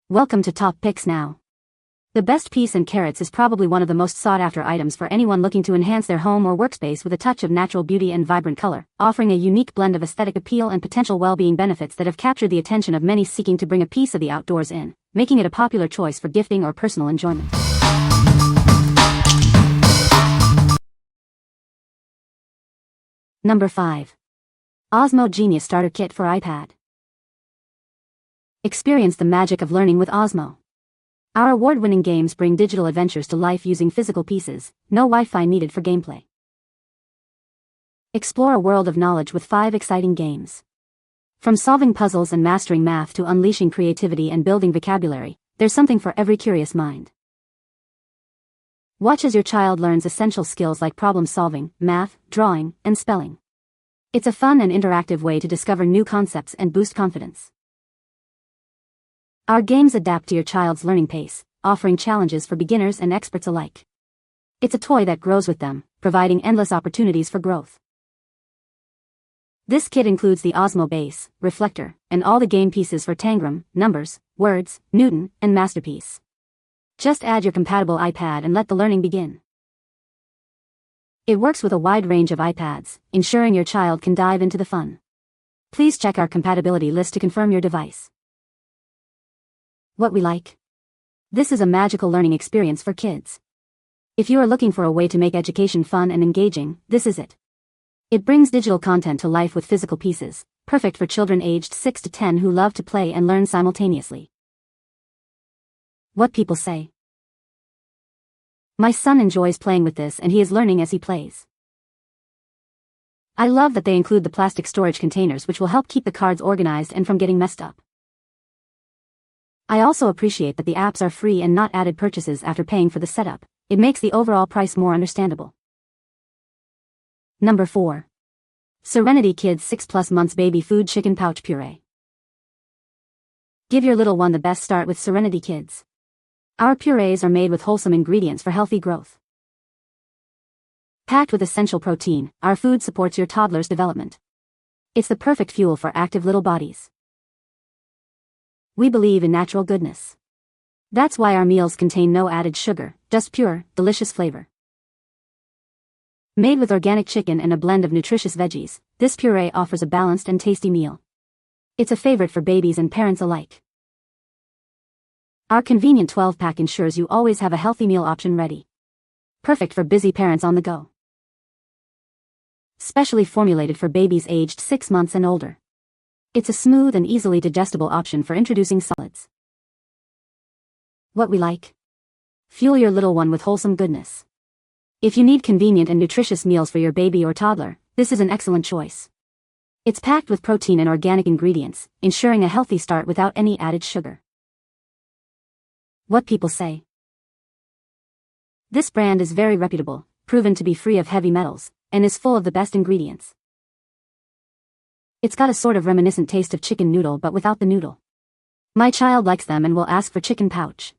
Welcome to Top Picks Now. The best piece in carrots is probably one of the most sought-after items for anyone looking to enhance their home or workspace with a touch of natural beauty and vibrant color, offering a unique blend of aesthetic appeal and potential well-being benefits that have captured the attention of many seeking to bring a piece of the outdoors in, making it a popular choice for gifting or personal enjoyment. Number 5. Osmo Genius Starter Kit for iPad. Experience the magic of learning with Osmo. Our award-winning games bring digital adventures to life using physical pieces, no Wi-Fi needed for gameplay. Explore a world of knowledge with 5 exciting games. From solving puzzles and mastering math to unleashing creativity and building vocabulary, there's something for every curious mind. Watch as your child learns essential skills like problem-solving, math, drawing, and spelling. It's a fun and interactive way to discover new concepts and boost confidence. Our games adapt to your child's learning pace, offering challenges for beginners and experts alike. It's a toy that grows with them, providing endless opportunities for growth. This kit includes the Osmo base, reflector, and all the game pieces for Tangram, Numbers, Words, Newton, and Masterpiece. Just add your compatible iPad and let the learning begin. It works with a wide range of iPads, ensuring your child can dive into the fun. Please check our compatibility list to confirm your device. What we like? This is a magical learning experience for kids. If you are looking for a way to make education fun and engaging, this is it. It brings digital content to life with physical pieces, perfect for children aged 6 to 10 who love to play and learn simultaneously. What people say. My son enjoys playing with this and he is learning as he plays. I love that they include the plastic storage containers which will help keep the cards organized and from getting messed up. I also appreciate that the apps are free and not added purchases after paying for the setup. It makes the overall price more understandable. Number 4. Serenity Kids 6+ Months Baby Food Chicken Pouch Puree. Give your little one the best start with Serenity Kids. Our purees are made with wholesome ingredients for healthy growth. Packed with essential protein, our food supports your toddler's development. It's the perfect fuel for active little bodies. We believe in natural goodness. That's why our meals contain no added sugar, just pure, delicious flavor. Made with organic chicken and a blend of nutritious veggies, this puree offers a balanced and tasty meal. It's a favorite for babies and parents alike. Our convenient 12-pack ensures you always have a healthy meal option ready. Perfect for busy parents on the go. Specially formulated for babies aged 6 months and older. It's a smooth and easily digestible option for introducing solids. What we like? Fuel your little one with wholesome goodness. If you need convenient and nutritious meals for your baby or toddler, this is an excellent choice. It's packed with protein and organic ingredients, ensuring a healthy start without any added sugar. What people say. This brand is very reputable, proven to be free of heavy metals, and is full of the best ingredients. It's got a sort of reminiscent taste of chicken noodle but without the noodle. My child likes them and will ask for chicken pouch.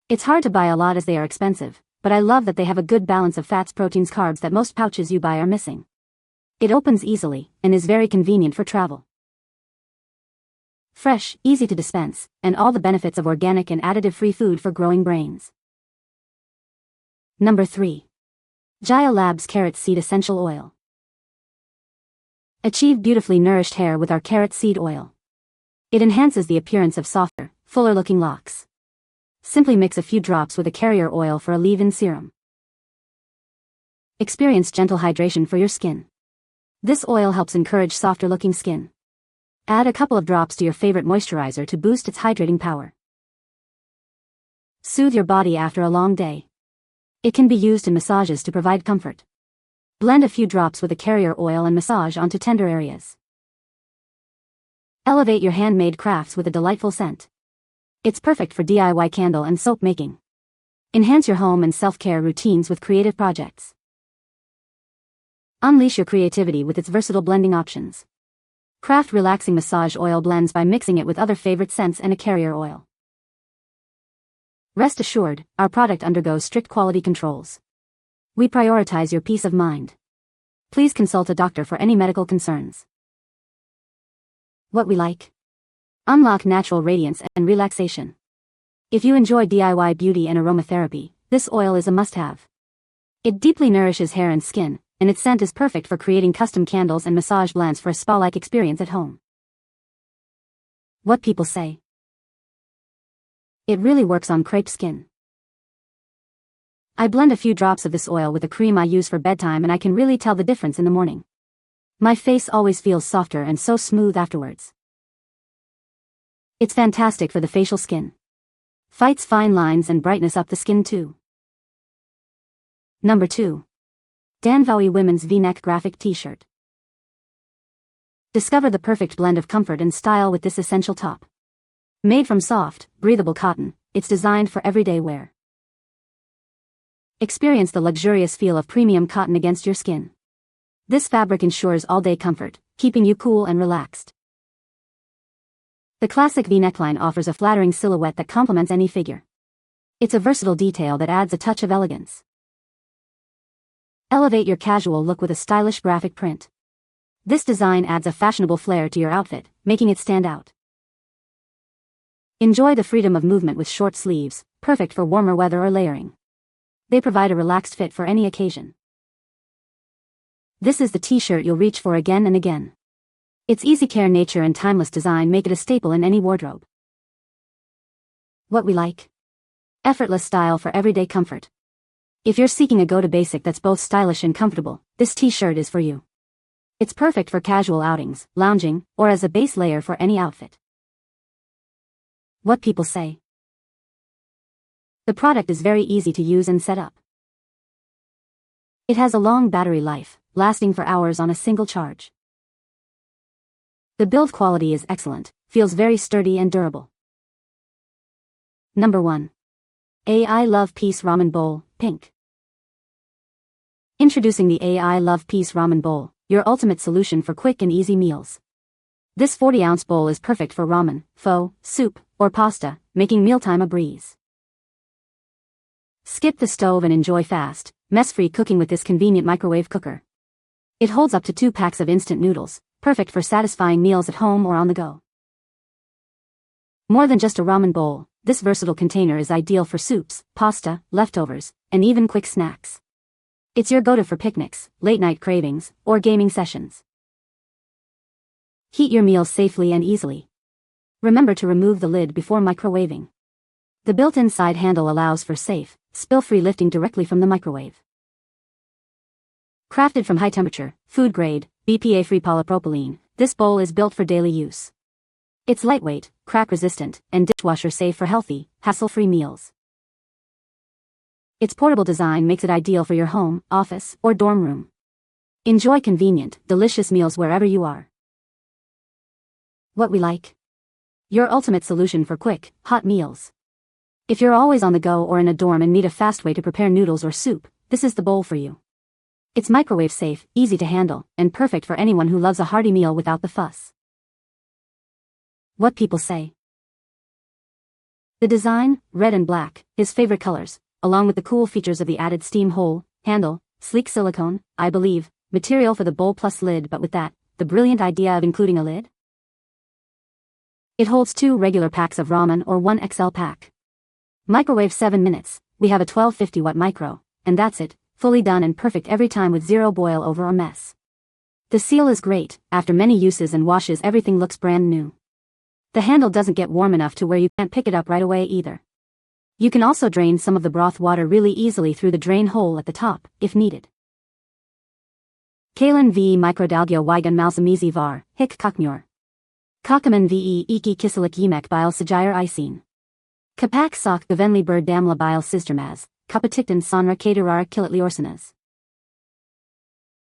It's hard to buy a lot as they are expensive, but I love that they have a good balance of fats, proteins, carbs that most pouches you buy are missing. It opens easily, and is very convenient for travel. Fresh, easy to dispense, and all the benefits of organic and additive-free food for growing brains. Number 3. Jaya Labs Carrot Seed Essential Oil. Achieve beautifully nourished hair with our carrot seed oil. It enhances the appearance of softer, fuller-looking locks. Simply mix a few drops with a carrier oil for a leave-in serum. Experience gentle hydration for your skin. This oil helps encourage softer-looking skin. Add a couple of drops to your favorite moisturizer to boost its hydrating power. Soothe your body after a long day. It can be used in massages to provide comfort. Blend a few drops with a carrier oil and massage onto tender areas. Elevate your handmade crafts with a delightful scent. It's perfect for DIY candle and soap making. Enhance your home and self-care routines with creative projects. Unleash your creativity with its versatile blending options. Craft relaxing massage oil blends by mixing it with other favorite scents and a carrier oil. Rest assured, our product undergoes strict quality controls. We prioritize your peace of mind. Please consult a doctor for any medical concerns. What we like? Unlock natural radiance and relaxation. If you enjoy DIY beauty and aromatherapy, this oil is a must-have. It deeply nourishes hair and skin, and its scent is perfect for creating custom candles and massage blends for a spa-like experience at home. What people say. It really works on crepey skin. I blend a few drops of this oil with the cream I use for bedtime and I can really tell the difference in the morning. My face always feels softer and so smooth afterwards. It's fantastic for the facial skin. Fights fine lines and brightness up the skin too. Number 2. DANVOUY Women's V-Neck Graphic T-Shirt. Discover the perfect blend of comfort and style with this essential top. Made from soft, breathable cotton, it's designed for everyday wear. Experience the luxurious feel of premium cotton against your skin. This fabric ensures all-day comfort, keeping you cool and relaxed. The classic V-neckline offers a flattering silhouette that complements any figure. It's a versatile detail that adds a touch of elegance. Elevate your casual look with a stylish graphic print. This design adds a fashionable flair to your outfit, making it stand out. Enjoy the freedom of movement with short sleeves, perfect for warmer weather or layering. They provide a relaxed fit for any occasion. This is the t-shirt you'll reach for again and again. Its easy care nature and timeless design make it a staple in any wardrobe. What we like. Effortless style for everyday comfort. If you're seeking a go-to basic that's both stylish and comfortable, this t-shirt is for you. It's perfect for casual outings, lounging, or as a base layer for any outfit. What people say. The product is very easy to use and set up. It has a long battery life, lasting for hours on a single charge. The build quality is excellent, feels very sturdy and durable. Number 1. AI Love Peace Ramen Bowl, Pink. Introducing the AI Love Peace Ramen Bowl, your ultimate solution for quick and easy meals. This 40-ounce bowl is perfect for ramen, pho, soup, or pasta, making mealtime a breeze. Skip the stove and enjoy fast, mess-free cooking with this convenient microwave cooker. It holds up to 2 packs of instant noodles, perfect for satisfying meals at home or on the go. More than just a ramen bowl, this versatile container is ideal for soups, pasta, leftovers, and even quick snacks. It's your go-to for picnics, late-night cravings, or gaming sessions. Heat your meals safely and easily. Remember to remove the lid before microwaving. The built-in side handle allows for safe, spill-free lifting directly from the microwave. Crafted from high-temperature, food-grade, BPA-free polypropylene, this bowl is built for daily use. It's lightweight, crack-resistant, and dishwasher-safe for healthy, hassle-free meals. Its portable design makes it ideal for your home, office, or dorm room. Enjoy convenient, delicious meals wherever you are. What we like. Your ultimate solution for quick, hot meals. If you're always on the go or in a dorm and need a fast way to prepare noodles or soup, this is the bowl for you. It's microwave safe, easy to handle, and perfect for anyone who loves a hearty meal without the fuss. What people say. The design, red and black, his favorite colors, along with the cool features of the added steam hole, handle, sleek silicone, I believe, material for the bowl plus lid, but with that, the brilliant idea of including a lid. It holds 2 regular packs of ramen or 1 XL pack. Microwave 7 minutes, we have a 1250 watt micro, and that's it, fully done and perfect every time with zero boil over or mess. The seal is great, after many uses and washes everything looks brand new. The handle doesn't get warm enough to where you can't pick it up right away either. You can also drain some of the broth water really easily through the drain hole at the top, if needed. Kalen ve microdalgyo wygan malzamizi var, hic kakmur. Kakaman ve iki kisilik yemek bile sajir isin. Kapak sak gavenli bird damla bile sizdermaz, kapatiktan sonra katerara kilitliorsinas.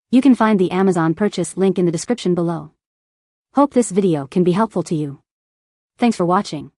You can find the Amazon purchase link in the description below. Hope this video can be helpful to you. Thanks for watching.